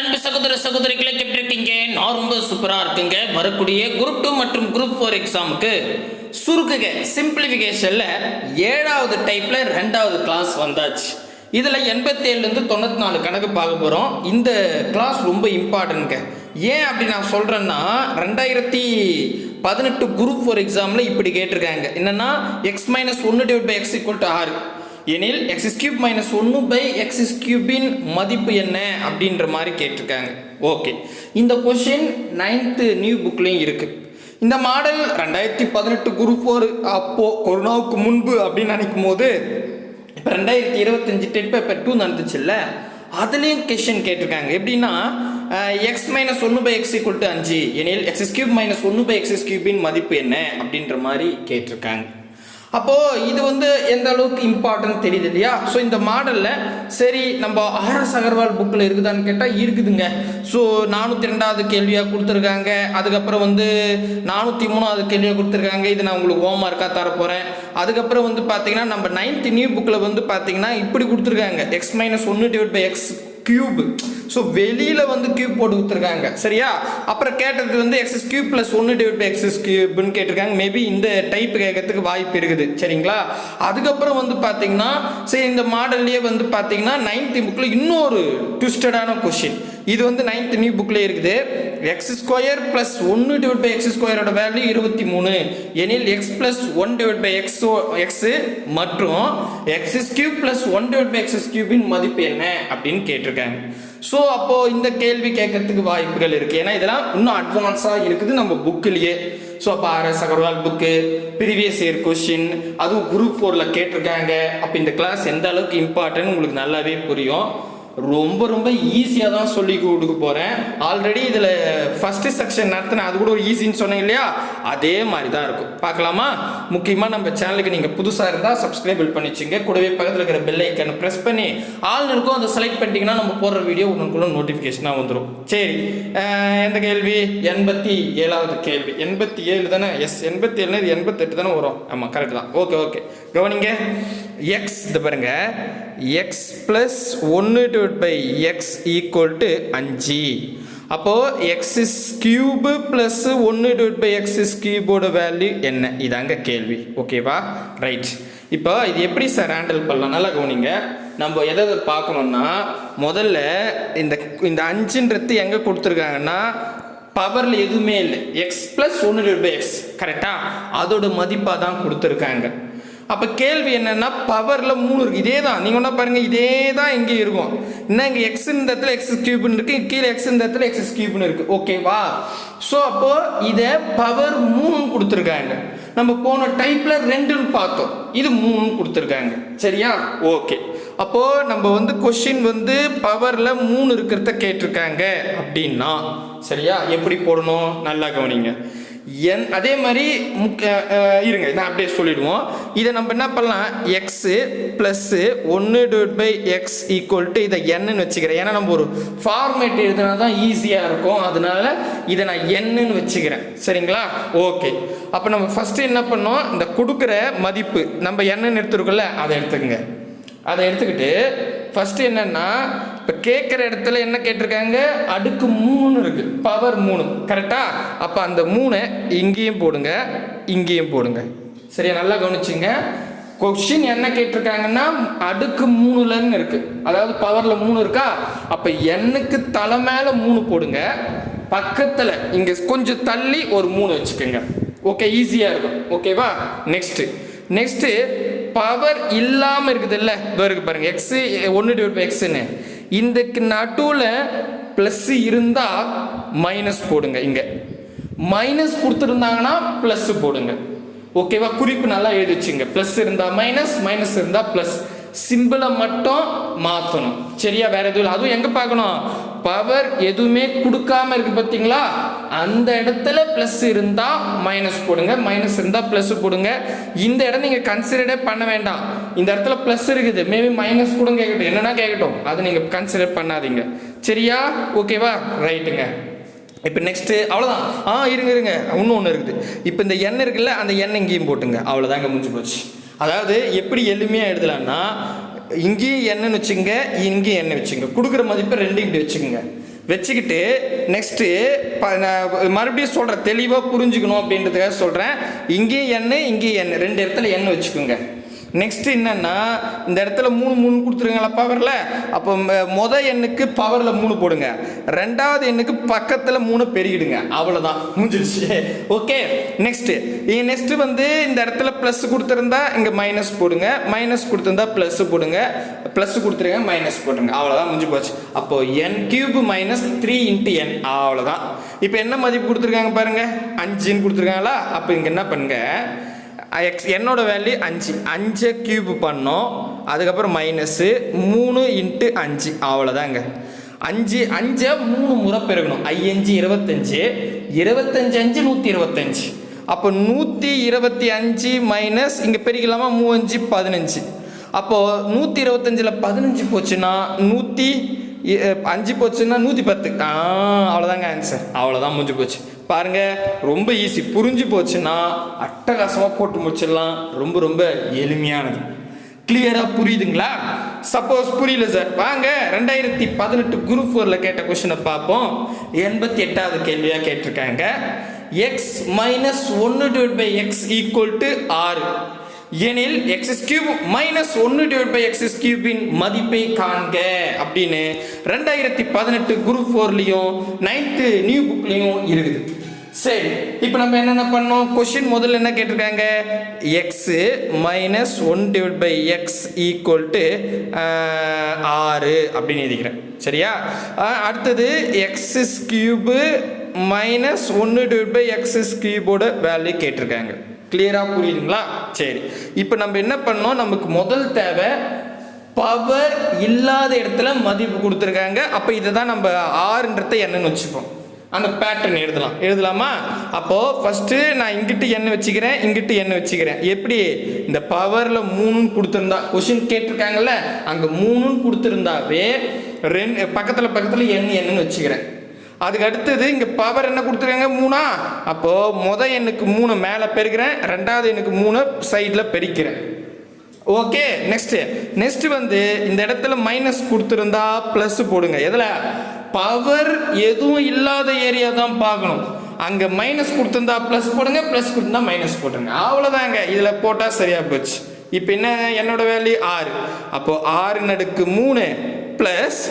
அன்பு சகோதர சகோதரிகளை எப்படி இருக்கீங்க? நான் ரொம்ப சூப்பராக இருக்குங்க. வரக்கூடிய குரூப் 2 மற்றும் குரூப் 4 எக்ஸாமுக்கு சுருக்குக சிம்பிளிஃபிகேஷனில் 7வது டைப்பில் 2வது கிளாஸ் வந்தாச்சு. இதில் 87லேருந்து 94 கணக்கு பார்க்க போகிறோம். இந்த கிளாஸ் ரொம்ப இம்பார்ட்டன்ட்ங்க. ஏன் அப்படி நான் சொல்கிறேன்னா 2018 குரூப் 4 எக்ஸாமில் இப்படி கேட்டிருக்காங்க. என்னென்னா x-1/x = 6 எனில் x³ - 1/x³ மதிப்பு என்ன அப்படின்ற மாதிரி கேட்டிருக்காங்க. ஓகே, இந்த கொஷின் 9th நியூ புக்லேயும் இருக்குது. இந்த மாடல் 2018 குரூப் 4 அப்போது கொரோனாவுக்கு முன்பு அப்படின்னு நினைக்கும் போது இப்போ 2025 டெட் பேப்பர் 2 நடந்துச்சுல்ல, அதுலேயும் கொஷின் கேட்டிருக்காங்க. எப்படின்னா x-1/x = 5 எனில் x³ - 1/x³ மதிப்பு என்ன அப்படின்ற மாதிரி கேட்டிருக்காங்க. அப்போது இது எந்த அளவுக்கு இம்பார்ட்டன்ட் தெரியுது இல்லையா? ஸோ இந்த மாடலில் சரி நம்ம RS அகர்வால் புக்கில் இருக்குதான்னு கேட்டால் இருக்குதுங்க. ஸோ 402வது கேள்வியாக கொடுத்துருக்காங்க. அதுக்கப்புறம் 403வது கேள்வியாக கொடுத்துருக்காங்க. இது நான் உங்களுக்கு ஹோம் மார்க்காக தரப்போகிறேன். அதுக்கப்புறம் பார்த்தீங்கன்னா நம்ம 9th நியூ புக்கில் பார்த்தீங்கன்னா இப்படி கொடுத்துருக்காங்க x-1/x³. ஸோ வெளியில் கியூப் போட்டு கொடுத்துருக்காங்க. சரியா? அப்புறம் கேட்டது x³ + 1/x³ கேட்டிருக்காங்க. மேபி இந்த டைப் கேட்கறதுக்கு வாய்ப்பு இருக்குது. சரிங்களா? அதுக்கப்புறம் பார்த்தீங்கன்னா சரி இந்த மாடல்லையே பார்த்தீங்கன்னா 9th புக்கில் இன்னொரு ட்விஸ்டடான கொஷின். இது 9th நியூ புக்கில் இருக்குது. x² + 1/x² வேல்யூ 23 எனில் x + 1/x மற்றும் x³ + 1/x³ மதிப்பு என்ன அப்படின்னு கேட்டிருக்காங்க. ஸோ அப்போது இந்த கேள்வி கேட்கறதுக்கு வாய்ப்புகள் இருக்குது. ஏன்னா இதெல்லாம் இன்னும் அட்வான்ஸாக இருக்குது நம்ம புக்கிலேயே. ஸோ அப்போ RS Agarwal book previous year question அதுவும் குரூப் 4ல் கேட்டிருக்காங்க. அப்போ இந்த கிளாஸ் எந்த அளவுக்கு இம்பார்ட்டன்ட் உங்களுக்கு நல்லாவே புரியும். ரொம்ப ரொம்ப ஈஸியாக தான் சொல்லி கொடுக்க போகிறேன். ஆல்ரெடி இதில் ஃபஸ்ட்டு செக்ஷன் நடத்தினேன், அது கூட ஒரு ஈஸின்னு சொன்னேன் இல்லையா? அதே மாதிரி தான் இருக்கும். பார்க்கலாமா? முக்கியமாக நம்ம சேனலுக்கு நீங்கள் புதுசாக இருந்தால் சப்ஸ்கிரைப் பண்ணிச்சுங்க. கூடவே பக்கத்தில் இருக்கிற பெல் ஐக்கனை ப்ரெஸ் பண்ணி ஆல் இருக்கும், அதை செலக்ட் பண்ணிட்டீங்கன்னா நம்ம போடுற வீடியோ உங்களுக்குள்ள நோட்டிஃபிகேஷனாக வந்துடும். சரி, எந்த கேள்வி? 87வது கேள்வி. 87 தானே? எஸ், 87 இது 88 தானே வரும். ஆமாம், கரெக்ட் தான். ஓகே கவனிங்க. x இது பாருங்க, x + 1/x = 5. அப்போது x³ + 1/x³ வேல்யூ என்ன? இதாங்க கேள்வி. ஓகேவா? ரைட். இப்போ இது எப்படி சார் ஹேண்டில் பண்ணலாம்? நல்லா கவனிங்க. நம்ம எதை பார்க்கணுன்னா முதல்ல இந்த 5ன்றது எங்கே கொடுத்துருக்காங்கன்னா பவரில் எதுவுமே இல்லை. x + 1/x கரெக்டாக அதோட மதிப்பாக தான் கொடுத்துருக்காங்க. அப்போ கேள்வி என்னென்னா பவரில் 3 இருக்குது. இதே தான் நீங்கள் ஒன்றா பாருங்கள், இதே தான் இங்கே இருக்கும். இன்னும் இங்கே x இந்த இடத்துல x³ இருக்குது, கீழே x இந்த இடத்துல x³ இருக்குது. ஓகேவா? ஸோ அப்போது இதை பவர் 3 கொடுத்துருக்காங்க. நம்ம போன டைப்பில் 2ன்னு பார்த்தோம், இது 3 கொடுத்துருக்காங்க. சரியா? ஓகே. அப்போது நம்ம கொஷின் பவரில் 3 இருக்கிறத கேட்டிருக்காங்க அப்படின்னா சரியா? எப்படி போடணும் நல்லா கவனிங்க. அதே மாதிரி இருங்க, நான் அப்படியே சொல்லிடுவோம். இதை நம்ம என்ன பண்ணலாம்? x + 1/x = இதை nன்னு வச்சுக்கிறேன். ஏன்னா நம்ம ஒரு ஃபார்மேட் எழுதுனா தான் ஈஸியாக இருக்கும். அதனால இதை நான் nன்னு வச்சுக்கிறேன். சரிங்களா? ஓகே. அப்போ நம்ம ஃபஸ்ட்டு என்ன பண்ணோம்? இந்த கொடுக்குற மதிப்பு நம்ம nன்னு எடுத்துருக்கோம்ல, அதை எடுத்துக்கங்க. அதை எடுத்துக்கிட்டு ஃபஸ்ட்டு என்னென்னா இப்போ கேட்குற இடத்துல என்ன கேட்டிருக்காங்க? அடுக்கு 3 இருக்குது, பவர் 3 கரெக்டாக? அப்போ அந்த 3 இங்கேயும் போடுங்க, இங்கேயும் போடுங்க. சரியா? நல்லா கவனிச்சுங்க. கொஷின் என்ன கேட்டிருக்காங்கன்னா அடுக்கு 3லன்னு இருக்குது, அதாவது பவரில் 3 இருக்கா? அப்போ எண்ணுக்கு தலை மேலே 3 போடுங்க, பக்கத்தில் இங்கே கொஞ்சம் தள்ளி ஒரு 3 வச்சுக்கோங்க. ஓகே, ஈஸியாக இருக்கும். ஓகேவா? நெக்ஸ்ட்டு பவர் இல்லாமல் இருக்குது இல்லை, இதோ இருக்குது பாருங்கள், x 1/xன்னு. இதுக்கு நடுவில் ப்ளஸ் இருந்தால் மைனஸ் போடுங்க. இங்கே மைனஸ் கொடுத்துருந்தாங்கன்னா ப்ளஸ் போடுங்க. ஓகேவா? குறிப்பு நல்லா எழுதிச்சுங்க. ப்ளஸ் இருந்தால் மைனஸ், மைனஸ் இருந்தால் ப்ளஸ். சிம்பிளை மட்டும் மாற்றணும். சரியா? வேற எதுவும் இல்லை. அதுவும் எங்கே பார்க்கணும்? பவர் எதுவுமே கொடுக்காம இருக்கு பார்த்தீங்களா? அந்த இடத்துல ப்ளஸ் இருந்தால் மைனஸ் போடுங்க, மைனஸ் இருந்தால் ப்ளஸ் போடுங்க. இந்த இடம் நீங்கள் கன்சிடரே பண்ண வேண்டாம். இந்த இடத்துல ப்ளஸ் இருக்குது, மேபி மைனஸ் கூட கேட்கட்டும், என்னென்னா கேட்கட்டும், அதை நீங்கள் கன்சிடர் பண்ணாதீங்க. சரியா? ஓகேவா? ரைட்டுங்க. இப்போ நெக்ஸ்ட்டு அவ்வளோதான். இருங்க இன்னும் ஒன்று இருக்குது. இப்போ இந்த எண் இருக்குல்ல, அந்த எண் இங்கேயும் போட்டுங்க. அவ்வளோதாங்க, முடிஞ்சு போச்சு. அதாவது எப்படி எளிமையாக எழுதலான்னா இங்கேயும் எண்ணெய் வச்சுங்க, இங்கேயும் எண்ணெய் வச்சுங்க. கொடுக்குற மதிப்பை 2 இப்படி வச்சுக்கோங்க. வச்சுக்கிட்டு நெக்ஸ்ட்டு மறுபடியும் சொல்கிறேன், தெளிவாக புரிஞ்சுக்கணும் அப்படின்றதுக்காக சொல்கிறேன். இங்கேயும் n இங்கேயும் n, 2 இடத்துல n வச்சுக்கோங்க. நெக்ஸ்ட் என்னன்னா, இந்த இடத்துல 3 கொடுத்துருங்களா பவரில். அப்போ மொதல் எண்ணுக்கு பவரில் 3 போடுங்க, ரெண்டாவது எண்ணுக்கு பக்கத்தில் 3 பெருகிடுங்க. அவ்வளோதான், முடிஞ்சிருச்சு. ஓகே. நெக்ஸ்ட் வந்து இந்த இடத்துல ப்ளஸ் கொடுத்துருந்தா இங்கே மைனஸ் போடுங்க, மைனஸ் கொடுத்துருந்தா ப்ளஸ் போடுங்க, ப்ளஸ் கொடுத்துருங்க மைனஸ் போட்டுருங்க. அவ்வளோதான், முடிஞ்சு போச்சு. அப்போது n³ மைனஸ் 3 × n. அவ்வளோதான். இப்போ என்ன மதிப்பு கொடுத்துருக்காங்க பாருங்கள், 5ன்னு கொடுத்துருக்காங்களா. அப்போ இங்கே என்ன பண்ணுங்க, என்னோட வேல்யூ 5, 5 கியூப் பண்ணோம், அதுக்கப்புறம் மைனஸு 3 × 5. அவ்வளோதாங்க. 5 3 முறை பெருகணும். 5 25, 25 125. அப்போ 125 மைனஸ் இங்கே பெருக்கலாமா, 3 5 15. அப்போது 125ல் 15 போச்சுன்னா 5 போச்சுன்னா 110. அவ்வளோதாங்க ஆன்சர். அவ்வளோதான், முடிஞ்சு போச்சு. பாருங்கள், ரொம்ப ஈஸி. புரிஞ்சு போச்சுன்னா அட்டகாசமாக போட்டு முடிச்சிடலாம். ரொம்ப ரொம்ப எளிமையானது. கிளியராக புரியுதுங்களா? சப்போஸ் புரியல சார், வாங்க 2018 குரூப் 4ல் கேட்ட கொஸ்டினை பார்ப்போம். 88வது கேள்வியாக கேட்டிருக்காங்க. எக்ஸ் மைனஸ் 1/x = 6 எனில் x³ மைனஸ் 1/x³ மதிப்பை காண்க அப்படின்னு 2018 குரூப் 4லையும் 9th நியூ புக்லையும் இருக்குது. சரி, இப்போ நம்ம என்னென்ன பண்ணோம், கொஸ்டின் முதல்ல என்ன கேட்டிருக்காங்க, x மைனஸ் 1/x = 6 அப்படின்னு எழுதிக்கிறேன். சரியா? அடுத்தது x³ மைனஸ் 1/x³ வேல்யூ கேட்டிருக்காங்க. கிளியராக புரியுதுங்களா? சரி, இப்போ நம்ம என்ன பண்ணோம், நமக்கு முதல் தேவை பவர் இல்லாத இடத்துல மதிப்பு கொடுத்துருக்காங்க. அப்போ இதை தான் நம்ம 6ன்றத என்னன்னு வச்சுப்போம். அந்த பேட்டர்ன் எழுதலாமா? அப்போது ஃபஸ்ட்டு நான் இங்கிட்டு என்ன வச்சுக்கிறேன், இங்கிட்டு என்ன வச்சுக்கிறேன். எப்படி, இந்த பவரில் 3 கொடுத்துருந்தா, கொஷின் கேட்டிருக்காங்கல்ல, அங்கே 3 கொடுத்துருந்தாவே பக்கத்தில் என்னன்னு வச்சுக்கிறேன். அதுக்கு அடுத்தது இங்கே பவர் என்ன கொடுத்துருக்காங்க, 3. அப்போது மொதல் எண்ணுக்கு 3 மேலே பெருக்கிறேன், ரெண்டாவது எண்ணுக்கு 3 சைடில் பெருக்கிறேன். ஓகே. நெக்ஸ்ட் வந்து இந்த இடத்துல மைனஸ் கொடுத்துருந்தா ப்ளஸ் போடுங்க. எதில், பவர் எதுவும் இல்லாத ஏரியா தான் பார்க்கணும். அங்கே மைனஸ் கொடுத்துருந்தா ப்ளஸ் போடுங்க, ப்ளஸ் கொடுத்துருந்தா மைனஸ் போட்டுருங்க. அவ்வளோதாங்க, இதில் போட்டால் சரியாக போச்சு. இப்போ என்ன, என்னோட வேல்யூ 6. அப்போது 6/3 ப்ளஸ்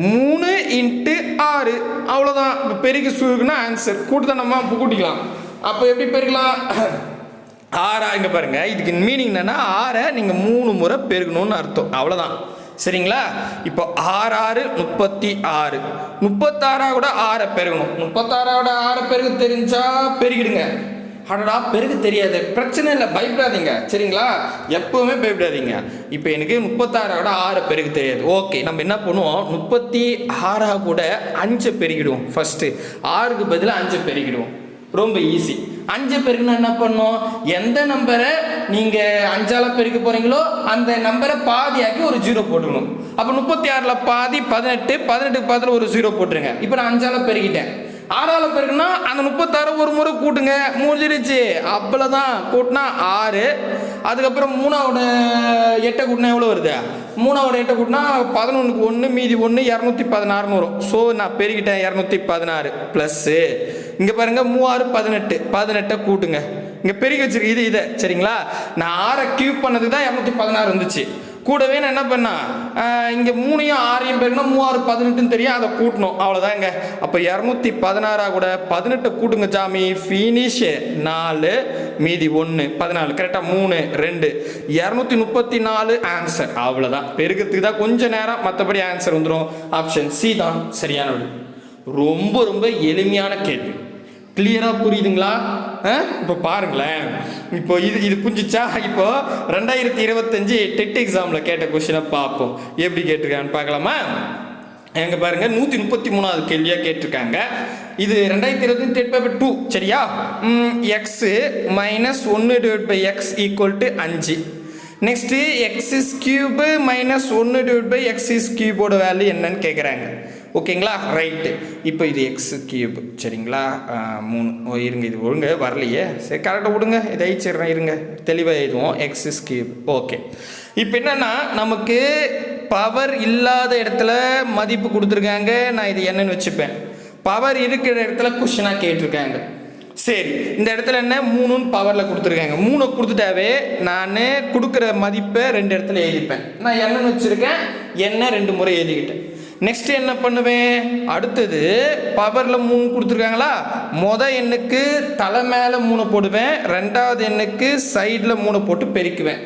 3 × 6. அவ்வளோதான். இப்போ பெருக்கி சுருக்குன்னா ஆன்சர். கூட்டுத்தனமா கூட்டிக்கலாம். அப்போ எப்படி பெருக்கலாம், 6 இங்கே பாருங்கள், இதுக்கு மீனிங் என்னென்னா 6 நீங்கள் 3 முறை பெருக்கணும்னு அர்த்தம். அவ்வளோதான். சரிங்களா? இப்போ 6 6 36. 36 கூட 6 பெருகணும். 36 6 பெருக தெரிஞ்சா பெருகிடுங்க. அடடா, பெருகு தெரியாது, பிரச்சனை இல்லை, பயப்படாதீங்க. சரிங்களா? எப்பவுமே பயப்படாதீங்க. இப்போ எனக்கு 36 6 பெருகு தெரியாது. ஓகே, நம்ம என்ன பண்ணுவோம், 36 கூட 5 பெருகிடுவோம். ஃபர்ஸ்ட் 6க்கு பதிலாக 5 பெருகிடுவோம். ரொம்ப ஈஸி. 5 பெருக்குன்னா என்ன பண்ணோம், எந்த நம்பரை நீங்கள் 5ஆல் பெருக்க போகிறீங்களோ அந்த நம்பரை பாதியாக்கி ஒரு 0 போட்டுக்கணும். அப்போ 36ல் பாதி 18, 18க்கு பதில் ஒரு 0 போட்டுருங்க. இப்போ நான் 5ஆல் பெருக்கிட்டேன். 6ஆல் பெருக்குன்னா அந்த 36 ஒரு முறை கூட்டுங்க, முடிஞ்சிருச்சு. அவ்வளோதான். கூட்டினா 6. அதுக்கப்புறம் 3ஓட 8 கூட்டினா எவ்வளோ வருது, 3ஓட 8 கூட்டினா 11க்கு 1 மீதி 1 216 வரும். ஸோ நான் பெருக்கிட்டேன் 216 ப்ளஸ்ஸு இங்கே பாருங்கள் 3 6 18 கூட்டுங்க. இங்கே பெருக்கி வச்சிருக்கு இதை. சரிங்களா? நான் 6 கியூப் பண்ணது தான் 216 வந்துச்சு. கூடவே நான் என்ன பண்ணேன், இங்கே 3யும் 6யும் பெருக்குனா 3 6 18 தெரியும், அதை கூட்டணும். அவ்வளோதாங்க. அப்போ 216 கூட 18 கூட்டுங்க சாமி. ஃபினிஷ். 4 மீதி 1 14. கரெக்டாக 3 2 234 ஆன்சர். அவ்வளோதான். பெருக்கிறதுக்கு தான் கொஞ்சம் நேரம், மற்றபடி ஆன்சர் வந்துடும். ஆப்ஷன் சி தான் சரியான விடை. ரொம்ப ரொம்ப எளிமையான கேள்வி. கிளியராக புரியுதுங்களா? இப்போ பாருங்களேன், இப்போ இது புரிஞ்சிச்சா? இப்போ 2025 டெட் எக்ஸாமில் கேட்ட கொஸ்டினை பார்ப்போம். எப்படி கேட்டிருக்காங்கன்னு பார்க்கலாமா? எங்கே பாருங்க, 133வது கேள்வியாக கேட்டிருக்காங்க. இது 2020 டெட் பேப்பர் 2. சரியா? X minus 1/x = 5. Next x³ minus 1/x³ value என்னன்னு கேட்குறாங்க. ஓகேங்களா? ரைட்டு. இப்போ இது x³ சரிங்களா? 3 இருங்க, இது ஒழுங்க வரலையே. சரி, கரெக்டாக விடுங்க, இதை அழிச்சிடுறேன். இருங்க, தெளிவாக எழுதுவோம். x³ okay. இப்போ என்னென்னா நமக்கு பவர் இல்லாத இடத்துல மதிப்பு கொடுத்துருக்காங்க, நான் இது என்னன்னு வச்சுப்பேன். பவர் இருக்கிற இடத்துல கொஸ்டினாக கேட்டிருக்காங்க. சரி, இந்த இடத்துல என்ன 3ன்னு பவரில் கொடுத்துருக்காங்க. 3 கொடுத்துட்டாவே நான் கொடுக்குற மதிப்பை 2 இடத்துல எழுதிப்பேன். நான் என்னன்னு வச்சுருக்கேன், என்ன 2 முறை எழுதிக்கிட்டேன். நெக்ஸ்ட் என்ன பண்ணுவேன், அடுத்தது பவரில் 3 கொடுத்துருக்காங்களா, எண்ணுக்கு தலை மேலே 3 போடுவேன், 2வது எண்ணுக்கு சைடில் 3 போட்டு பெருக்குவேன்.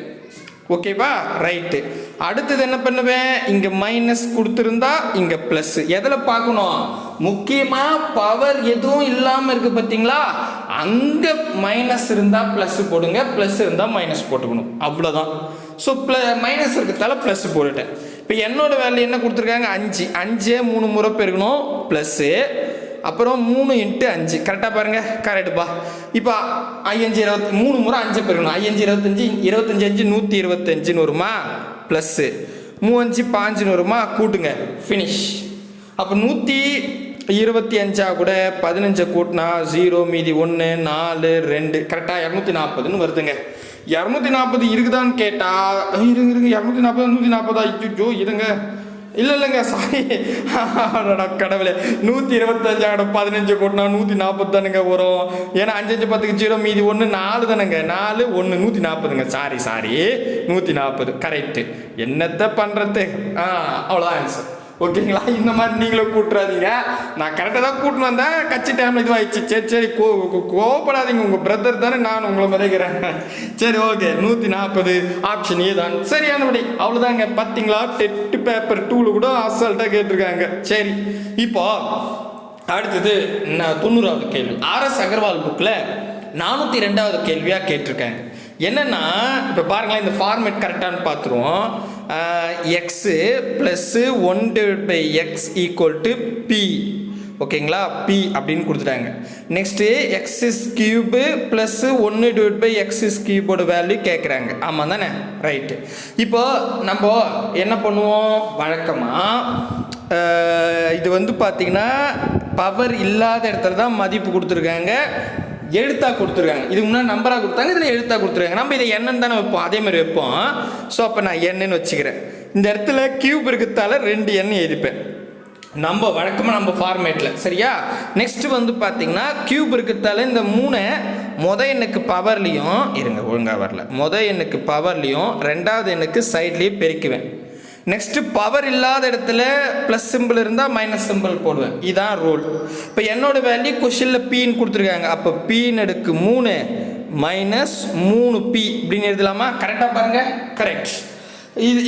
ஓகேவா, ரைட்டு. அடுத்தது என்ன பண்ணுவேன், இங்கே மைனஸ் கொடுத்துருந்தா இங்கே ப்ளஸ். எதில் பார்க்கணும், முக்கியமாக பவர் எதுவும் இல்லாமல் இருக்குது பார்த்தீங்களா, அங்கே மைனஸ் இருந்தால் ப்ளஸ் போடுங்க, ப்ளஸ் இருந்தால் மைனஸ் போட்டுக்கணும், அவ்வளோதான். ஸோ மைனஸ் இருக்கிறதால ப்ளஸ் போட்டுட்டேன். இப்போ என்னோட வேல்யூ என்ன கொடுத்துருக்காங்க, 5. 5 3 முறை பெருக்கணும் ப்ளஸ்ஸு, அப்புறம் 3 × 5 கரெக்டாக பாருங்கள், கரெக்டுப்பா. இப்போ 5 20 3 முறை 5 பெருக்கணும். 5 25 25 125ன்னு வருமா, ப்ளஸ்ஸு 3 5 5ன்னு வருமா, கூட்டுங்க, ஃபினிஷ். அப்போ 125 கூட 15 கூட்டினா 0, மீதி 1 4 2 கரெக்டாக 240ன்னு வருதுங்க. 240 இருக்குதான்னு கேட்டால் இருங்க 240 140 ஐயோ இருங்க, இல்லைங்க சாரி கடவுளே, 125 15 கூட்டினா 140 தானுங்க வரும். ஏன்னா 5 5 10க்கு 0, மீதி 1 4 தானுங்க, 4 1 140ங்க. Sorry 140 correct. என்னத்தை பண்ணுறது, அவ்வளோதான் ஆன்சர். ஓகேங்களா, இந்த மாதிரி நீங்களும் கூட்டுறாதீங்க. நான் கரெக்டாக தான் கூட்டின்னு வந்தேன், கட்சி டைமில் இதுவாகிடுச்சு. சரி கோவப்படாதீங்க, உங்கள் பிரதர் தானே, நான் உங்களை மறைக்கிறேன். சரி ஓகே, 140 ஆப்ஷன் ஏ தான் சரியானபடி. அவ்வளோதாங்க, பார்த்தீங்களா, டெட் பேப்பர் 2 கூட அசால்ட்டாக கேட்டிருக்காங்க. சரி, இப்போ அடுத்தது 90வது கேள்வி. ஆர்எஸ் அகர்வால் புக்கில் 402வது கேள்வியாக கேட்டிருக்காங்க. என்னென்னா இப்போ பாருங்களேன், இந்த ஃபார்மேட் கரெக்டானு பார்த்துருவோம். X plus 1/x equal b. ஓகேங்களா, பி அப்படின்னு கொடுத்துட்டாங்க. Next x³ plus 1/x³ value கேட்குறாங்க. ஆமாம் தானே, ரைட்டு. இப்போ நம்ம என்ன பண்ணுவோம், வழக்கமாக இது வந்து பார்த்திங்கன்னா பவர் இல்லாத இடத்துல தான் மதிப்பு கொடுத்துருக்காங்க, எழுத்தாக கொடுத்துருக்காங்க. இதுக்கு முன்னாடி நம்பராக கொடுத்தாங்க, இதில் எழுத்தாக கொடுத்துருக்காங்க. நம்ம இதை என்னன்னு தானே வைப்போம், அதே மாதிரி வைப்போம். ஸோ அப்போ நான் என்னன்னு வச்சுக்கிறேன். இந்த இடத்துல கியூப் இருக்கிறதால 2 எண் எழுதிப்பேன், நம்ம வழக்கமாக நம்ம ஃபார்மேட்டில். சரியா, நெக்ஸ்ட்டு வந்து பார்த்தீங்கன்னா கியூப் இருக்கிறதால இந்த 3 எண்ணுக்கு பவர்லேயும் இருங்க, ஒழுங்காக வரல, எண்ணுக்கு பவர்லேயும் 2வது எண்ணுக்கு சைட்லேயும் பெருக்குவேன். நெக்ஸ்ட்டு பவர் இல்லாத இடத்துல ப்ளஸ் சிம்பிள் இருந்தால் மைனஸ் சிம்பிள் போடுவேன். இதுதான் ரூல். இப்போ என்னோட வேல்யூ கொஷனில் பின்னு கொடுத்துருக்காங்க. அப்போ பின்னு எடுக்கு 3 மைனஸ் 3p இப்படின்னு எழுதலாமா, கரெக்டாக பாருங்கள், கரெக்ட்.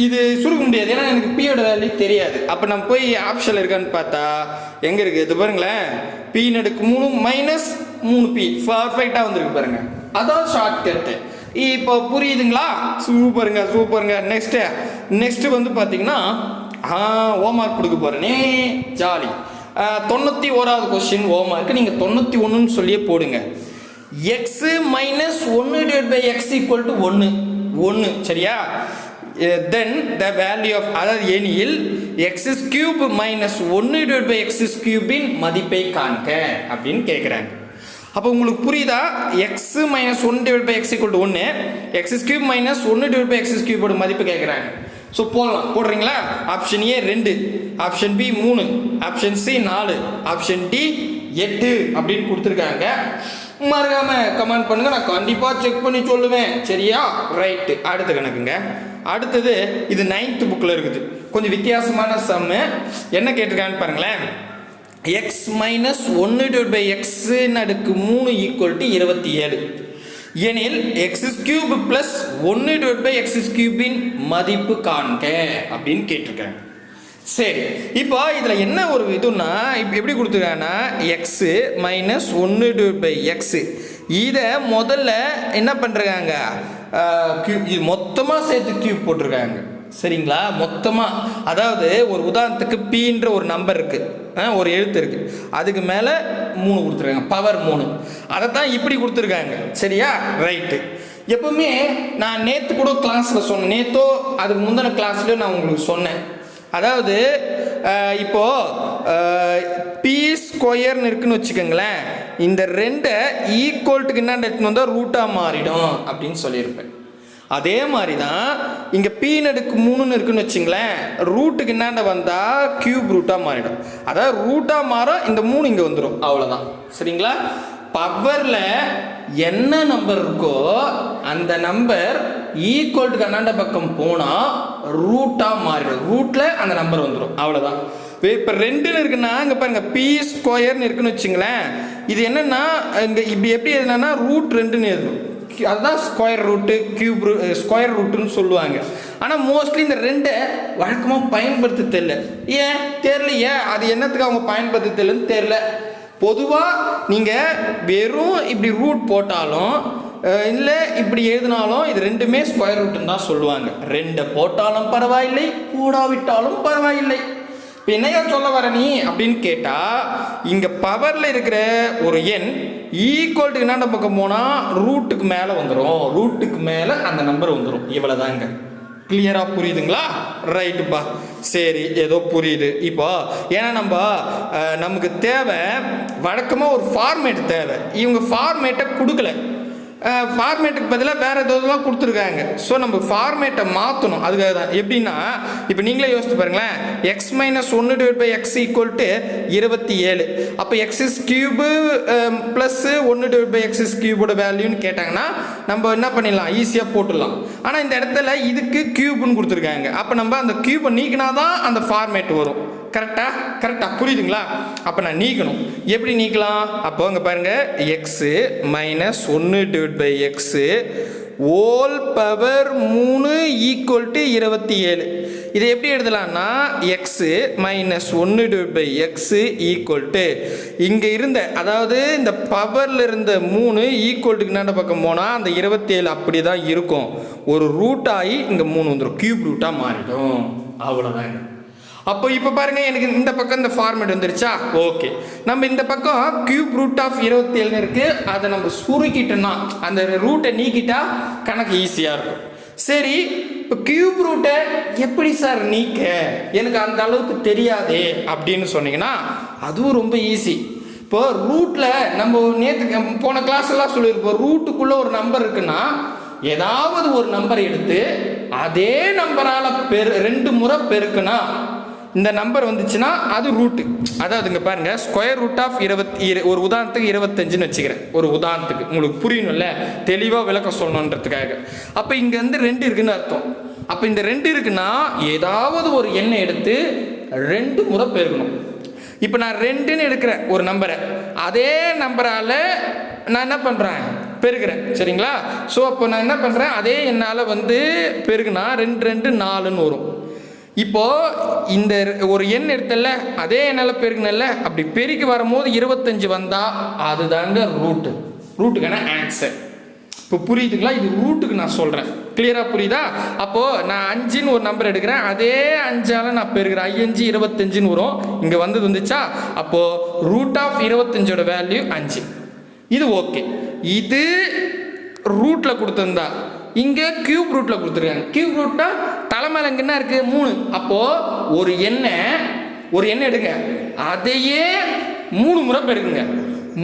இது சுருக்க முடியாது, ஏன்னா எனக்கு பியோட வேல்யூ தெரியாது. அப்போ நம்ம போய் ஆப்ஷனில் இருக்கான்னு பார்த்தா எங்கே இருக்குது, இது பாருங்களேன், பின்னு எடுக்கு 3 மைனஸ் 3p பர்ஃபெக்டாக வந்துருக்கு பாருங்கள், அதான் ஷார்ட் கட்டு. இப்போ புரியுதுங்களா, சூப்பருங்க. நெக்ஸ்ட்டு வந்து பார்த்தீங்கன்னா ஹோம்ஒர்க் கொடுக்க போகிறேனே, ஜாலி. 91வது கொஸ்டின் ஹோம்ஒர்க்கு நீங்கள் 91ன்னு சொல்லியே போடுங்க. எக்ஸு மைனஸ் 1/x = 1 சரியா. தென் த வேல்யூ ஆஃப், அதாவது எனில் x³ மைனஸ் 1/x³ மதிப்பை காண்க அப்படின்னு கேட்குறாங்க. அப்போ உங்களுக்கு புரியுதா, X minus 1/x = 1, x³ minus 1/x³ மதிப்பு கேட்குறாங்க. ஸோ போடுறீங்களா, option a 2, option b 3, option c 4, option d 8 அப்படின்னு கொடுத்துருக்காங்க. மறக்காமல் கமெண்ட் பண்ணுங்கள், நான் கண்டிப்பாக செக் பண்ணி சொல்லுவேன். சரியா, ரைட்டு. அடுத்த கணக்குங்க. அடுத்தது இது 9th புக்கில் இருக்குது, கொஞ்சம் வித்தியாசமான சம்மு. என்ன கேட்டிருக்கான்னு பாருங்களேன். x மைனஸ் 1/x = 27 எனில் x³ ப்ளஸ் 1/x³ மதிப்பு காண்க அப்படின்னு கேட்டிருக்காங்க. சரி, இப்போ இதில் என்ன ஒரு இதுன்னா, இப்போ எப்படி கொடுத்துருக்காங்கன்னா x மைனஸ் 1/x இதை முதல்ல என்ன பண்ணுறாங்க, இது மொத்தமாக சேர்த்து கியூப் போட்டிருக்காங்க. சரிங்களா, மொத்தமாக, அதாவது ஒரு உதாரணத்துக்கு பீன்ற ஒரு நம்பர் இருக்குது, ஒரு எழுத்து இருக்குது, அதுக்கு மேலே 3 கொடுத்துருக்காங்க, பவர் 3, அதை தான் இப்படி கொடுத்துருக்காங்க. சரியா, ரைட்டு. எப்பவுமே நான் நேற்று கூட கிளாஸில் சொன்னேன், நேற்றோ அதுக்கு முந்தின கிளாஸ்லேயோ நான் உங்களுக்கு சொன்னேன். அதாவது இப்போது p² இருக்குன்னு வச்சுக்கோங்களேன், இந்த 2 ஈக்குவல்ட்டுக்கு என்ன எடுத்துன்னு வந்தால் ரூட்டாக மாறிடும் அப்படின்னு சொல்லியிருப்பேன். அதே மாதிரி தான் இங்கே பீன்னு எடுக்கு 3ன்னு இருக்குன்னு வச்சுங்களேன், ரூட்டுக்கு என்னாண்ட வந்தால் கியூப் ரூட்டாக மாறிடும். அதாவது ரூட்டாக மாறும், இந்த 3 இங்கே வந்துடும், அவ்வளோதான். சரிங்களா? பவரில் என்ன நம்பர் இருக்கோ அந்த நம்பர் ஈக்குவல்ட்டுக்கு அண்ணாண்ட பக்கம் போனால் ரூட்டாக மாறிடும். ரூட்டில் அந்த நம்பர் வந்துடும், அவ்வளோதான். இப்போ 2ன்னு இருக்குன்னா இங்கே பாருங்கள் பி ஸ்கொயர்னு இருக்குன்னு வச்சுங்களேன். இது என்னென்னா இங்கே இப்படி எப்படி எதுனா ரூட் 2ன்னு எழுதணும். அதுதான் ஸ்கொயர் ரூட்டு ஸ்கொயர் ரூட்டுன்னு சொல்லுவாங்க. ஆனால் மோஸ்ட்லி இந்த 2 வழக்கமாக பயன்படுத்த தெரியல. ஏன் தெரியலையே, அது என்னத்துக்கு அவங்க பயன்படுத்த தெரியலன்னு தெரில. பொதுவாக நீங்கள் வெறும் இப்படி ரூட் போட்டாலும் இல்லை இப்படி எழுதினாலும் இது 2மே ஸ்கொயர் ரூட்டுன்னு தான் சொல்லுவாங்க. 2 போட்டாலும் பரவாயில்லை, போடாவிட்டாலும் பரவாயில்லை. இப்போ என்னையா சொல்ல வர நீ அப்படின்னு கேட்டால், இங்கே பவரில் இருக்கிற ஒரு எண் ஈக்குவல்ட்டுக்கு என்ன பக்கம் போனால் ரூட்டுக்கு மேலே வந்துடும், ரூட்டுக்கு மேலே அந்த நம்பர் வந்துடும். இவ்வளோதாங்க. கிளியராக புரியுதுங்களா? ரைட்டுப்பா, சரி, ஏதோ புரியுது. இப்போ ஏன்னா நமக்கு தேவை வழக்கமாக ஒரு ஃபார்மேட் தேவை. இவங்க ஃபார்மேட்டை கொடுக்கல, ஃபார்மேட்டுக்கு பதிலாக வேறு எதுவும் கொடுத்துருக்காங்க. ஸோ நம்ம ஃபார்மேட்டை மாற்றணும். அதுக்காக தான். எப்படின்னா இப்போ நீங்களே யோசித்து பாருங்களேன், x - 1 / x = 27. அப்போ x³ ப்ளஸ் 1 / x³ வேல்யூன்னு கேட்டாங்கன்னா நம்ம என்ன பண்ணிடலாம், ஈஸியாக போட்டுடலாம். ஆனால் இந்த இடத்துல இதுக்கு க்யூப்னு கொடுத்துருக்காங்க. அப்போ நம்ம அந்த க்யூபை நீக்கினா தான் அந்த ஃபார்மேட் வரும். கரெக்டாக புரியுதுங்களா? அப்போ நான் நீக்கணும். எப்படி நீக்கலாம்? அப்போ அங்கே பாருங்கள், x - 1 / x ஹோல் பவர் 3 = 27. இதை எப்படி எழுதலாம்னா x - 1 / x இங்கே இருந்த, அதாவது இந்த பவரில் இருந்த 3 ஈக்குவல்ட்டுக்கு என்ன பக்கம் போனால் அந்த 27 அப்படி தான் இருக்கும். ஒரு ரூட்டாகி இங்கே 3 வந்துடும், கியூப் ரூட்டாக மாறிடும். அவ்வளோதாங்க. அப்போ இப்போ பாருங்கள், எனக்கு இந்த பக்கம் இந்த ஃபார்மேட் வந்துருச்சா? ஓகே. நம்ம இந்த பக்கம் கியூப் ரூட் ஆஃப் 27 இருக்குது, அதை நம்ம சுருக்கிட்டோம்னா அந்த ரூட்டை நீக்கிட்டா கணக்கு ஈஸியாக இருக்கும். சரி, இப்போ கியூப் ரூட்டை எப்படி சார் நீக்க, எனக்கு அந்த அளவுக்கு தெரியாதே அப்படின்னு சொன்னீங்கன்னா அதுவும் ரொம்ப ஈஸி. இப்போ ரூட்டில் நம்ம நேற்று போன கிளாஸ் எல்லாம் சொல்லியிருப்போம், ரூட்டுக்குள்ளே ஒரு நம்பர் இருக்குன்னா ஏதாவது ஒரு நம்பர் எடுத்து அதே நம்பரால் 2 முறை பெருக்குனா இந்த நம்பர் வந்துச்சுன்னா அது ரூட்டு. அதாவது இங்கே பாருங்கள், ஸ்கொயர் ரூட் ஆஃப் 20, ஒரு உதாரணத்துக்கு 25ன்னு வச்சுக்கிறேன். ஒரு உதாரணத்துக்கு உங்களுக்கு புரியணும்ல, தெளிவாக விளக்கம் சொல்லணுன்றதுக்காக. அப்போ இங்கே வந்து 2 இருக்குன்னு அர்த்தம். அப்போ இந்த 2 இருக்குன்னா ஏதாவது ஒரு எண்ணை எடுத்து 2 முறை பெருக்கணும். இப்போ நான் 2ன்னு எடுக்கிறேன் ஒரு நம்பரை, அதே நம்பரால் நான் என்ன பண்ணுறேன், பெருக்கிறேன். சரிங்களா? ஸோ அப்போ நான் என்ன பண்ணுறேன், அதே என்னால் வந்து பெருகுனா 2 2 4ன்னு வரும். இப்போது இந்த ஒரு எண் எடுத்தல, அதே என்னால் பெருக்குனல்ல, அப்படி பெருக்கி வரும்போது 25 வந்தால் அதுதாங்க ரூட்டுக்கான ஆன்சர். இப்போ புரியுதுங்களா? இது ரூட்டுக்கு நான் சொல்கிறேன். கிளியராக புரியுதா? அப்போது நான் 5ன்னு ஒரு நம்பர் எடுக்கிறேன், அதே 5ஆல் நான் பெருக்கிறேன், 5 25ன்னு வரும். இங்கே வந்துச்சா? அப்போது ரூட் ஆஃப் 25ஓட வேல்யூ 5. இது ஓகே. இது ரூட்டில் கொடுத்துருந்தா, இங்கே கியூப் ரூட்டில் கொடுத்துருக்காங்க. கியூப் ரூட்னா தலைமையில் இங்கே என்ன இருக்குது, 3. அப்போது ஒரு எண்ணை எடுங்க, அதையே 3 முறை பெருக்குங்க.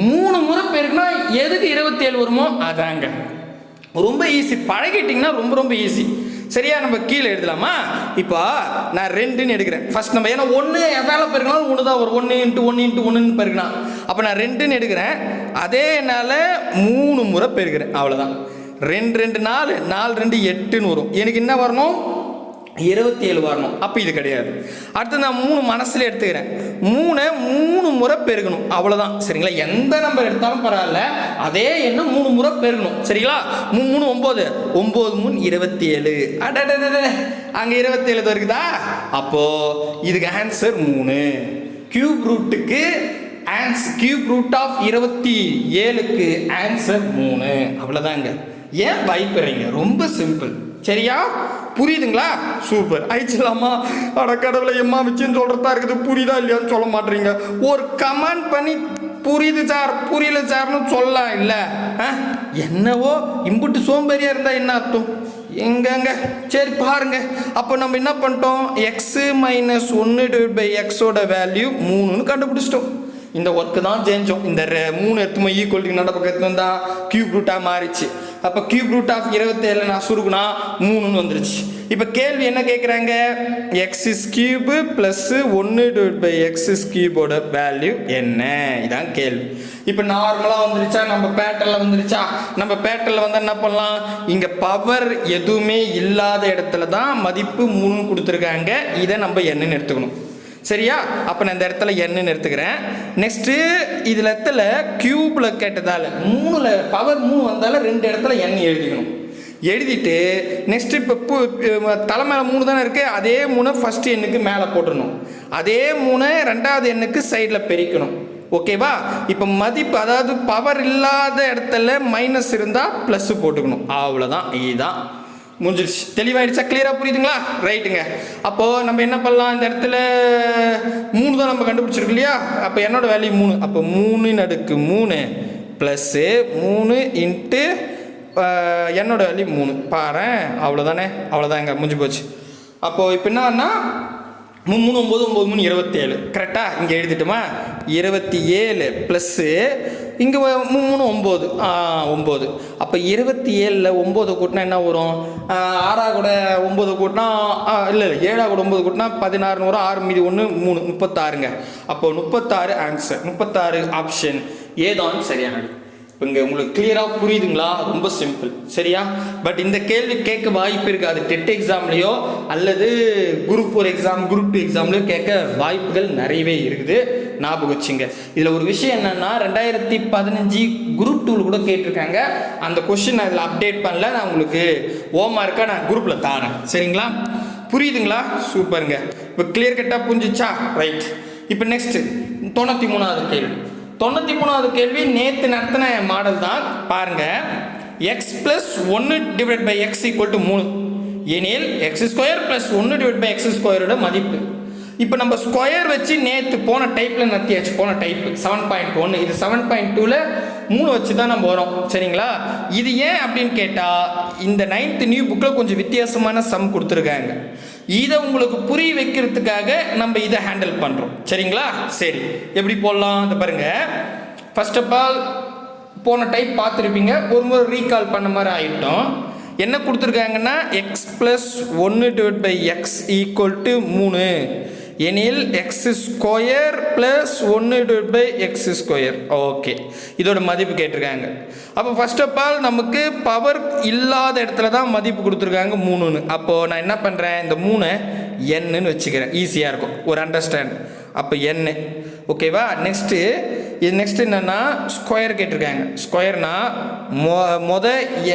3 முறை பெருக்குனா எதுக்கு 27 வருமோ அதாங்க. ரொம்ப ஈஸி, பழகிட்டிங்கன்னா ரொம்ப ரொம்ப ஈஸி. சரியா? நம்ம கீழே எழுதலாமா? இப்போ நான் 2ன்னு எடுக்கிறேன் ஃபர்ஸ்ட். நம்ம ஏன்னா 1 எதால் பெருக்கினாலும் 1 தான் வரும், 1 × 1 × 1ன்னு பெருக்கினா. அப்போ நான் 2ன்னு எடுக்கிறேன், அதே என்னால் 3 முறை பெருக்கிறேன். அவ்வளோதான். 2 2 4, 4 2 8ன்னு வரும். எனக்கு என்ன வரணும், 27 வரணும். அப்போ இது கிடையாது. அடுத்து நான் 3 மனசில் எடுத்துக்கிறேன், 3 முறை பெருக்கணும். அவ்வளோதான். சரிங்களா? எந்த நம்பர் எடுத்தாலும் பரவாயில்ல, அதே என்ன 3 முறை பெருக்கணும். சரிங்களா? 3 3 9, 9 3 27. அங்கே 27 இருக்குதா? அப்போது இதுக்கு ஆன்சர் 3. கியூப் ரூட்டுக்கு கியூப் ரூட் ஆஃப் 27க்கு ஆன்சர் 3. அவ்வளோதாங்க. ஏன் பயப்படுறீங்க? ரொம்ப சிம்பிள். சரியா? புரியுதுங்களா? சூப்பர். ஆயிடுச்சுலாமா? அட கடவுளை, எம்மா வச்சுன்னு சொல்கிறதா இருக்குது, புரியுதா இல்லையான்னு சொல்ல மாட்டீங்க. ஒரு கமெண்ட் பண்ணி புரியுது சார், புரியல சார்னு சொல்லலாம். இல்லை என்னவோ இம்புட்டு சோம்பேறியாக இருந்தால் என்ன அர்த்தம்? எங்கங்க? சரி பாருங்க. அப்போ நம்ம என்ன பண்ணிட்டோம், x - 1 / x வேல்யூ 3ன்னு கண்டுபிடிச்சிட்டோம். இந்த ஒர்க்கு தான் செஞ்சோம். இந்த 3 எடுத்துமா ஈக்குவல்ட்டுக்கு நட பக்கம் எடுத்து வந்தால் கியூப் ரூட்டாக மாறிச்சு. அப்போ கியூப் ரூட் ஆஃப் 27 நான் சுருக்குனா 3ன்னு வந்துருச்சு. இப்போ கேள்வி என்ன கேட்குறாங்க, எக்ஸ் கியூபு ப்ளஸ் 1/x கியூபோட வேல்யூ என்ன, இதான் கேள்வி. இப்போ நார்மலாக வந்துருச்சா, நம்ம பேட்டர்ல வந்துருச்சா. நம்ம பேட்டர்ல வந்தால் என்ன பண்ணலாம், இங்கே பவர் எதுவுமே இல்லாத இடத்துல தான் மதிப்பு 3 கொடுத்துருக்காங்க. இதை நம்ம என்னன்னு எடுத்துக்கணும். சரியா, அப்போ நான் இந்த இடத்துல என்னன்னு எடுத்துக்கிறேன். நெக்ஸ்ட்டு இதில் இடத்துல கியூபில் கேட்டதால் 3ல் பவர் 3 வந்தாலும் 2 இடத்துல எண் எழுதிக்கணும். எழுதிட்டு நெக்ஸ்ட்டு இப்போ தலைமையில 3 தானே இருக்குது, அதே 3 ஃபஸ்ட்டு எண்ணுக்கு மேலே போட்டுடணும், அதே 3 ரெண்டாவது எண்ணுக்கு சைடில் பெருக்கணும். ஓகேவா. இப்போ மதிப்பு அதாவது பவர் இல்லாத இடத்துல மைனஸ் இருந்தால் ப்ளஸ் போட்டுக்கணும். அவ்வளோதான், இதுதான் முடிஞ்சிருச்சு. தெளிவாயிடுச்சா, கிளியராக புரியுதுங்களா? ரைட்டுங்க. அப்போது நம்ம என்ன பண்ணலாம், இந்த இடத்துல 3 தான் நம்ம கண்டுபிடிச்சிருக்கு இல்லையா. அப்போ என்னோட வேல்யூ 3. அப்போ 3/3 ப்ளஸ்ஸு 3 இன்ட்டு என்னோட வேல்யூ 3. பாரு, அவ்வளோதானே, அவ்வளோதாங்க, முடிஞ்சு போச்சு. அப்போது இப்போ என்னன்னா 3 9 9 3 27 கரெக்டாக இங்கே எழுதிட்டோமா. 27 ப்ளஸ்ஸு இங்கே 3 9 9. அப்போ 27ல் 9 கூட்டினா என்ன வரும், 6 கூட 9 கூட்டினா இல்லை 7 கூட 9 கூட்டினா 16 வரும். 6 மீதி 1 3 36ங்க. அப்போ 36 ஆன்சர். 36 ஆப்ஷன் ஏதான் சரியானது. இப்போ இங்கே உங்களுக்கு கிளியராக புரியுதுங்களா? ரொம்ப சிம்பிள். சரியா. பட் இந்த கேள்வி கேட்க வாய்ப்பு இருக்காது, டெட் எக்ஸாம்லேயோ அல்லது குரூப் 4 எக்ஸாம் குரூப் 2 எக்ஸாம்லேயோ கேட்க வாய்ப்புகள் நிறையவே இருக்குது. ஞாபகம் வச்சுங்க. இதில் ஒரு விஷயம் என்னென்னா 2015 குரூப் 2 கூட கேட்டிருக்காங்க. அந்த கொஸ்டின் நான் இதில் அப்டேட் பண்ணல, நான் உங்களுக்கு ஹோம்ஒர்க்காக நான் குரூப்பில் தரேன். சரிங்களா, புரியுதுங்களா? சூப்பருங்க. இப்போ கிளியர் கட்டாக புரிஞ்சிச்சா? ரைட். இப்போ நெக்ஸ்ட்டு 93வது கேள்வி. 93வது கேள்வி நேற்று நடத்தின மாடல் தான். பாருங்க, எக்ஸ் பிளஸ் 1/x = 3 எனில் x² + 1/x² மதிப்பு. இப்போ நம்ம ஸ்கொயர் வச்சு நேற்று போன டைப்பில் நடத்தியாச்சு. போன டைப்பு 7.1, இது 7.2ல் 3 வச்சு தான் நம்ம வரோம். சரிங்களா. இது ஏன் அப்படின்னு கேட்டால் இந்த 9th நியூ புக்கில் கொஞ்சம் வித்தியாசமான சம் கொடுத்துருக்காங்க. இதை உங்களுக்கு புரிய வைக்கிறதுக்காக நம்ம இதை ஹேண்டில் பண்ணுறோம். சரிங்களா. சரி, எப்படி போடலாம் அதை பாருங்கள். ஃபர்ஸ்ட் ஆஃப் ஆல் போன டைப் பார்த்துருப்பீங்க, ஒரு முறை ரீகால் பண்ண மாதிரி ஆகிட்டோம். என்ன கொடுத்துருக்காங்கன்னா x + 1/x = 3 எனில் x² + 1/x². ஓகே, இதோட மதிப்பு கேட்டிருக்காங்க. அப்போ ஃபர்ஸ்ட் ஆஃப் ஆல் நமக்கு பவர் இல்லாத இடத்துல தான் மதிப்பு கொடுத்துருக்காங்க 3ன்னு. அப்போது நான் என்ன பண்ணுறேன், இந்த 3 என்னன்னு வச்சுக்கிறேன், ஈஸியாக இருக்கும் ஒரு அண்டர்ஸ்டாண்ட். அப்போ n ஓகேவா. நெக்ஸ்ட்டு என்னென்னா ஸ்கொயர் கேட்டிருக்காங்க. ஸ்கொயர்னா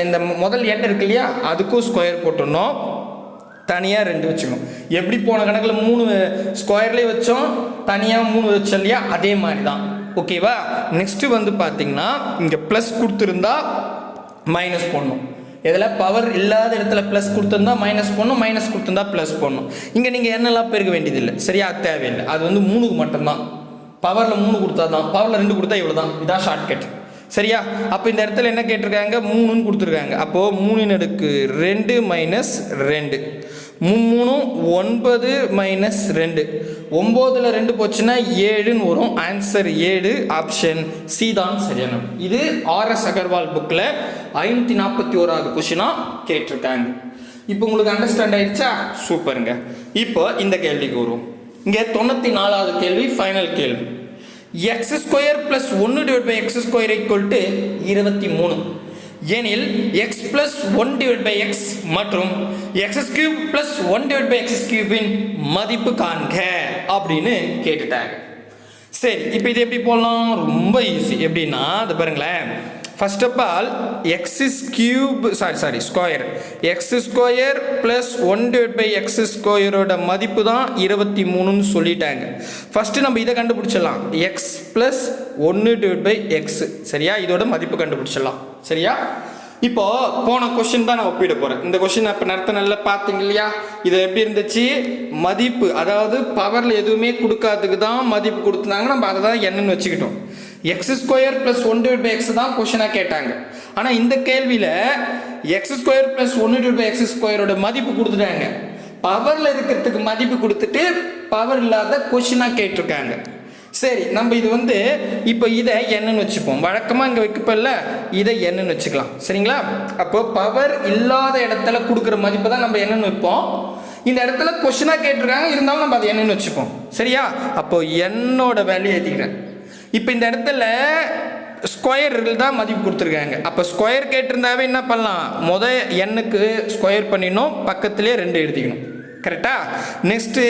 இந்த முதல் எண் இருக்கு இல்லையா, அதுக்கும் ஸ்கொயர் போட்டுடணும், தனியாக 2 வச்சுக்கணும். எப்படி போன கணக்கில் 3 ஸ்கொயர்லேயே வச்சோம், தனியாக 3 வச்சோம் இல்லையா, அதே மாதிரி தான். ஓகேவா. நெக்ஸ்ட்டு வந்து பார்த்தீங்கன்னா இங்கே ப்ளஸ் கொடுத்துருந்தா மைனஸ் போடணும். இதில் பவர் இல்லாத இடத்துல ப்ளஸ் கொடுத்துருந்தா மைனஸ் போடணும், மைனஸ் கொடுத்துருந்தா ப்ளஸ் போடணும். இங்கே நீங்கள் என்னெல்லாம் பெருக்க வேண்டியதில்லை. சரியா, தேவையில்லை. அது வந்து 3க்கு மட்டும்தான். பவரில் 3 கொடுத்தா தான், பவரில் 2 கொடுத்தா இவ்வளோ தான். இதான் ஷார்ட்கட். சரியா. அப்போ இந்த இடத்துல என்ன கேட்டிருக்காங்க, 3ன்னு கொடுத்துருக்காங்க. அப்போது 3 - 2 - 2 3 9 - 2 9ல் 2 போச்சுன்னா 7ன்னு வரும். ஆன்சர் 7, ஆப்ஷன் சி தான் சரியான. இது RS அகர்வால் புக்கில் 541வது கொஸ்டினாக கேட்டிருக்காங்க. இப்போ உங்களுக்கு அண்டர்ஸ்டாண்ட் ஆயிடுச்சா? சூப்பருங்க. இப்போ இந்த கேள்விக்கு வருவோம். இங்கே 94வது கேள்வி, ஃபைனல் கேள்வி. x² + 1/x² = 23 எனில் x + 1/x மற்றும் x³ + 1/x³ மதிப்பு காண்க அப்படின்னு கேட்டுட்டாங்க. சரி, இப்போ இது எப்படி போடலாம், ரொம்ப ஈஸி. எப்படின்னா அது பாருங்களேன். First of all square x² + 1/x² மதிப்பு தான் 23ன்னு சொல்லிட்டாங்க. ஃபர்ஸ்ட் நம்ம இதை கண்டுபிடிச்சிடலாம், x + 1/x. சரியா, இதோட மதிப்பு கண்டுபிடிச்சிடலாம். சரியா. இப்போ போன கொஸ்டின் தான் நான் ஒப்பிட போகிறேன். இந்த கொஸ்டின் இப்போ நடத்த நல்லா பார்த்தீங்க இல்லையா. இது எப்படி இருந்துச்சு, மதிப்பு அதாவது பவரில் எதுவுமே கொடுக்காததுக்கு தான் மதிப்பு கொடுத்துருந்தாங்க, நம்ம அதை தான் என்னன்னு வச்சுக்கிட்டோம். x² + 1/x தான் கொஸ்டினாக கேட்டாங்க. ஆனால் இந்த கேள்வியில் x² + 1/x² மதிப்பு கொடுத்துட்டாங்க. பவரில் இருக்கிறதுக்கு மதிப்பு கொடுத்துட்டு பவர் இல்லாத கொஸ்டினாக கேட்டிருக்காங்க. சரி, நம்ம இது வந்து இப்போ இதை என்னன்னு வச்சுப்போம். வழக்கமாக இங்கே வைக்கப்பல்ல, இதை என்னன்னு வச்சுக்கலாம். சரிங்களா? அப்போ பவர் இல்லாத இடத்துல கொடுக்குற மதிப்பை தான் நம்ம என்னன்னு வைப்போம். இந்த இடத்துல கொஸ்டினாக கேட்டிருக்காங்க, இருந்தாலும் நம்ம அதை என்னன்னு வச்சுப்போம். சரியா? அப்போ என்னோட வேல்யூ ஏற்றிக்கிறேன். இப்போ இந்த இடத்துல ஸ்கொயர் தான் மதிப்பு கொடுத்துருக்காங்க. அப்போ ஸ்கொயர் கேட்டிருந்தாவே என்ன பண்ணலாம், எண்ணுக்கு ஸ்கொயர் பண்ணிடணும், பக்கத்துலேயே 2 எழுதிக்கணும். கரெக்டா? நெக்ஸ்ட்டு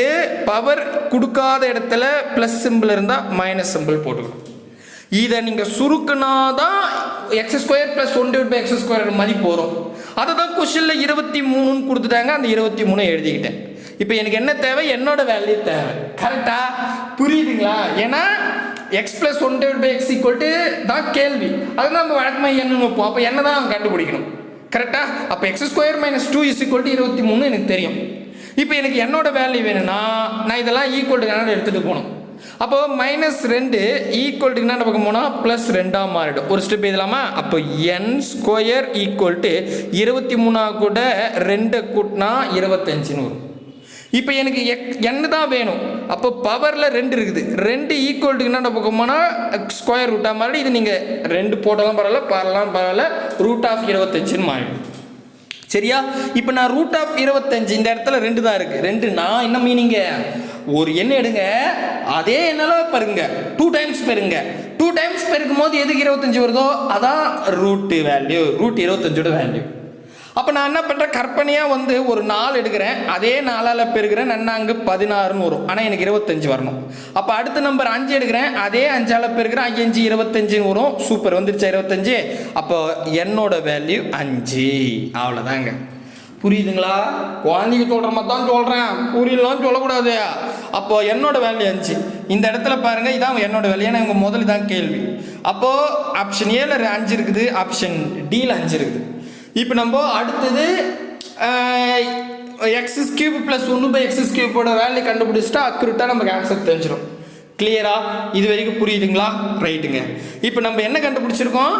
பவர் கொடுக்காத இடத்துல ப்ளஸ் சிம்பிள் இருந்தால் மைனஸ் சிம்பிள் போட்டுக்கணும். இதை நீங்கள் சுருக்குனா தான் x² + 1/x² மதிப்பு வரும். அதை தான் கொஸ்டினில் 23ன்னு கொடுத்துட்டாங்க. அந்த 23 எழுதிக்கிட்டேன். இப்போ எனக்கு என்ன தேவை, என்னோட வேல்யூ தேவை. கரெக்டா? புரியுதுங்களா? ஏன்னா x + 1/x தான் கேள்வி. அது நம்ம வழக்கமாக என்னன்னு வைப்போம். அப்போ என்ன தான் நம்ம கண்டுபிடிக்கணும். கரெக்டா? அப்போ x² - 2 = 23 எனக்கு தெரியும். இப்போ எனக்கு என்னோட வேல்யூ வேணும்னா நான் இதெல்லாம் ஈக்குவல் டு எடுத்துகிட்டு போகணும். அப்போ -2 ஈக்குவல் டு என்ன பக்கம் போனால் +2 மாறிடும். ஒரு ஸ்டெப் எழுதலாமா? அப்போ n² = 23 கூட 2 கூட்டினா 25ன்னு வரும். இப்போ எனக்கு n தான் வேணும். அப்போ பவரில் 2 இருக்குது. 2 ஈக்குவல் டு என்ன பக்கம் போனால் ஸ்கொயர் ரூட்டாக மாறி, இது நீங்கள் 2 போட்டாலும் பரவாயில்ல, பரவாயில்ல, √25ன்னு மாறிடும். சரியா? இப்போ நான் √25 இந்த இடத்துல 2 தான் இருக்கு. 2னா என்ன மீனிங்க, ஒரு எண்ணை எடுங்க, அதே எண்ணால பாருங்க 2 டைம்ஸ் பெருங்க. 2 டைம்ஸ் பெருக்கும் போது எதுக்கு 25 வருதோ அதான் ரூட் வேல்யூ, √25ஓட வேல்யூ. அப்போ நான் என்ன பண்ணுறேன், கற்பனையாக வந்து ஒரு 4 எடுக்கிறேன், அதே 4ஆல் பெருக்கிறேன், நான் அங்கே 16ன்னு வரும். ஆனால் எனக்கு 25 வரணும். அப்போ அடுத்த நம்பர் 5 எடுக்கிறேன், அதே 5ஆல் பெருக்கிறேன், 5 25ன்னு வரும். சூப்பர், வந்துருச்சா 25? அப்போ என்னோட வேல்யூ 5. அவ்வளோதாங்க. புரியுதுங்களா? குழந்தைக்கு சொல்கிற மாதிரி தான் சொல்கிறேன், புரியலாம் சொல்லக்கூடாது. அப்போ என்னோட வேல்யூ 5. இந்த இடத்துல பாருங்கள், இதான் என்னோட வேல்யூ. ஏன்னா இவங்க முதல்ல தான் கேள்வி. அப்போது ஆப்ஷன் ஏல 5 இருக்குது, ஆப்ஷன் டியில் 5 இருக்குது. இப்போ நம்ம அடுத்தது x³ + 1/x³ வேல்யூ கண்டுபிடிச்சிட்டா அக்யூரேட்டாக நமக்கு ஆன்சர் தெரிஞ்சிடும். கிளியரா? இது வரைக்கும் புரியுதுங்களா? ரைட்டுங்க. இப்போ நம்ம என்ன கண்டுபிடிச்சிருக்கோம்,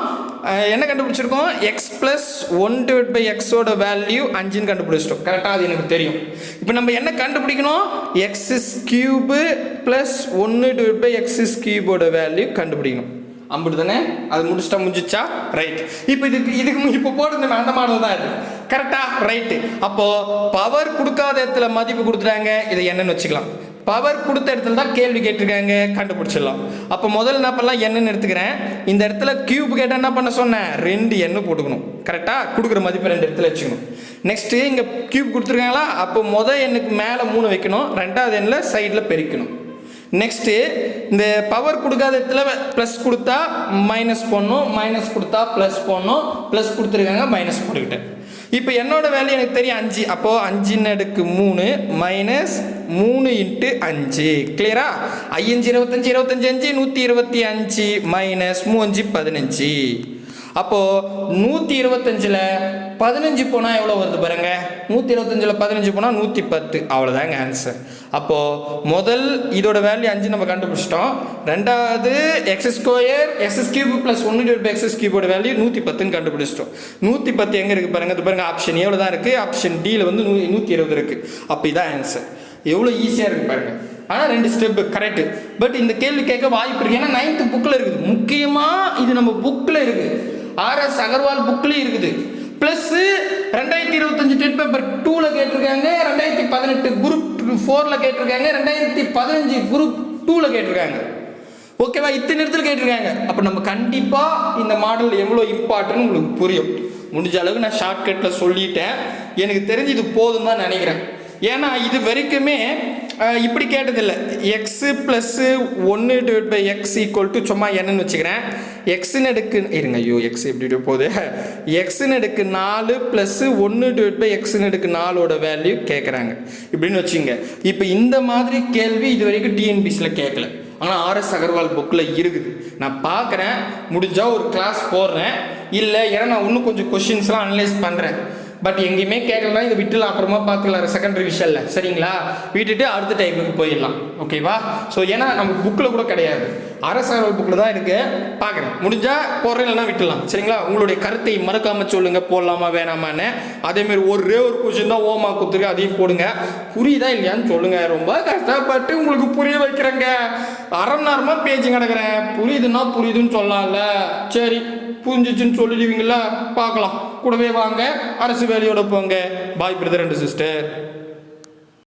x + 1/x வேல்யூ 5ன்னு கண்டுபிடிச்சிட்டோம். கரெக்டாக? அது எனக்கு தெரியும். இப்போ நம்ம என்ன கண்டுபிடிக்கணும், x³ + 1/x³ வேல்யூ கண்டுபிடிக்கணும். அம்புட்டு தானே? அது முடிச்சிட்டா முடிஞ்சிச்சா? ரைட். இப்போ இப்போ போடுறது அந்த மாடல் தான் இது. கரெக்டா? ரைட்டு. அப்போ பவர் கொடுக்காத இடத்துல மதிப்பு கொடுத்துட்டாங்க, இதை என்னன்னு வச்சுக்கலாம். பவர் கொடுத்த இடத்துல தான் கேள்வி கேட்டிருக்காங்க, கண்டுபிடிச்சிடலாம். அப்போ முதல்ல என்ன பண்ணலாம், என்னன்னு எடுத்துக்கிறேன். இந்த இடத்துல கியூப் கேட்டால் என்ன பண்ண சொன்னேன், 2 எண்ணு போட்டுக்கணும். கரெக்டாக? கொடுக்குற மதிப்பு 2 இடத்துல வச்சுக்கணும். நெக்ஸ்ட்டு இங்கே கியூப் கொடுத்துருக்காங்களா, அப்போ எண்ணுக்கு மேலே 3 வைக்கணும், 2வது எண்ணில் சைடில் பெருக்கணும். நெக்ஸ்ட்டு இந்த பவர் கொடுக்காத இடத்துல ப்ளஸ் கொடுத்தா மைனஸ் போடணும், மைனஸ் கொடுத்தா ப்ளஸ் போடணும், ப்ளஸ் கொடுத்துருக்காங்க, மைனஸ் போட்டுக்கிட்டேன். இப்போ என்னோட வேல்யூ எனக்கு தெரியும் 5. அப்போது 5/3 மைனஸ் 3 × 5. கிளியரா? 5 25 25 125 மைனஸ் 3 15. அப்போது 125ல் 15 போனால் எவ்வளோ வருது பாருங்க. 125ல் 15 போனால் 110. அவ்வளோதாங்க ஆன்சர். அப்போது இதோட வேல்யூ 5 நம்ம கண்டுபிடிச்சிட்டோம். ரெண்டாவது x² + 1/x³ வேல்யூ 110ன்னு கண்டுபிடிச்சிட்டோம். 110 எங்கே இருக்குது பாருங்க. இது பாருங்க, ஆப்ஷன் ஏல தான் இருக்குது, ஆப்ஷன் டியில் வந்து 120 இருக்குது. அப்போ இதான் ஆன்சர். எவ்வளோ ஈஸியாக இருக்குது பாருங்க. ஆனால் 2 ஸ்டெப்பு கரெக்டு. பட் இந்த கேள்வி கேட்க வாய்ப்பு இருக்குது. ஏன்னா 9th புக்கில் இருக்குது. முக்கியமாக இது நம்ம புக்கில் இருக்குது, RS அகர்வால் புக்லேயும் இருக்குது. ப்ளஸ் 2025 டெட் பேப்பர் 2ல் கேட்டிருக்காங்க, 2018 குரூப் 4ல் கேட்டிருக்காங்க, 2015 குரூப் 2ல் கேட்டிருக்காங்க. ஓகேவா? இத்தனை இடத்துல கேட்டிருக்காங்க. அப்போ நம்ம கண்டிப்பாக இந்த மாடல் எவ்வளோ இம்பார்ட்டன்ட் உங்களுக்கு புரியும். முடிஞ்ச அளவுக்கு நான் ஷார்ட்கட்டில் சொல்லிட்டேன். எனக்கு தெரிஞ்சு இது போதும் தான் நினைக்கிறேன். ஏன்னா இது வரைக்குமே இப்படி கேட்டதில்லை. x + 1/x = சும்மா என்னன்னு வச்சுக்கிறேன். எக்ஸின் அடுக்கு இருங்க, ஐயோ எக்ஸ் எப்படி போகுது, x4 + 1/x4 வேல்யூ கேட்குறாங்க இப்படின்னு வச்சுங்க. இப்போ இந்த மாதிரி கேள்வி இது வரைக்கும் டிஎன்பிசியில் கேட்கல. ஆனால் RS அகர்வால் புக்கில் இருக்குது. நான் பார்க்குறேன், முடிஞ்சால் ஒரு கிளாஸ் போடுறேன். இல்லை ஏன்னா நான் இன்னும் கொஞ்சம் கொஷின்ஸ்லாம் அனலைஸ் பண்ணுறேன். பட் எங்கேயுமே கேட்கலன்னா இதை விட்டுலாம், அப்புறமா பார்த்துக்கலாம் செகண்ட் ரிவிஷனில். சரிங்களா? விட்டுட்டு அடுத்த டைப்புக்கு போயிடலாம். ஓகேவா? ஸோ ஏன்னா நமக்கு புக்கில் கூட கிடையாது, அரசாங்க புக்கில் தான் இருக்கு. பார்க்குறேன், முடிஞ்சால் போடுறேன், இல்லைன்னா விட்டுலாம். சரிங்களா? உங்களுடைய கருத்தை மறக்காம சொல்லுங்கள், போடலாமா வேணாமான்னு. அதேமாரி ஒரே ஒரு கொஸ்டின் தான் ஓமா கொடுத்துருக்கு, அதையும் போடுங்க. புரியுதா இல்லையான்னு சொல்லுங்க. ரொம்ப கஷ்டப்பட்டு உங்களுக்கு புரிய வைக்கிறேங்க. அரை மணி நேரமா பேச்சு கிடக்குறேன். புரியுதுன்னா புரியுதுன்னு சொல்லலாம்ல. சரி, புரிஞ்சிச்சுன்னு சொல்லிடுவீங்களா? பார்க்கலாம். கூடவே வாங்க, அரசு வேலையோட போங்க. பாய் பிரதர் அண்ட் சிஸ்டர்.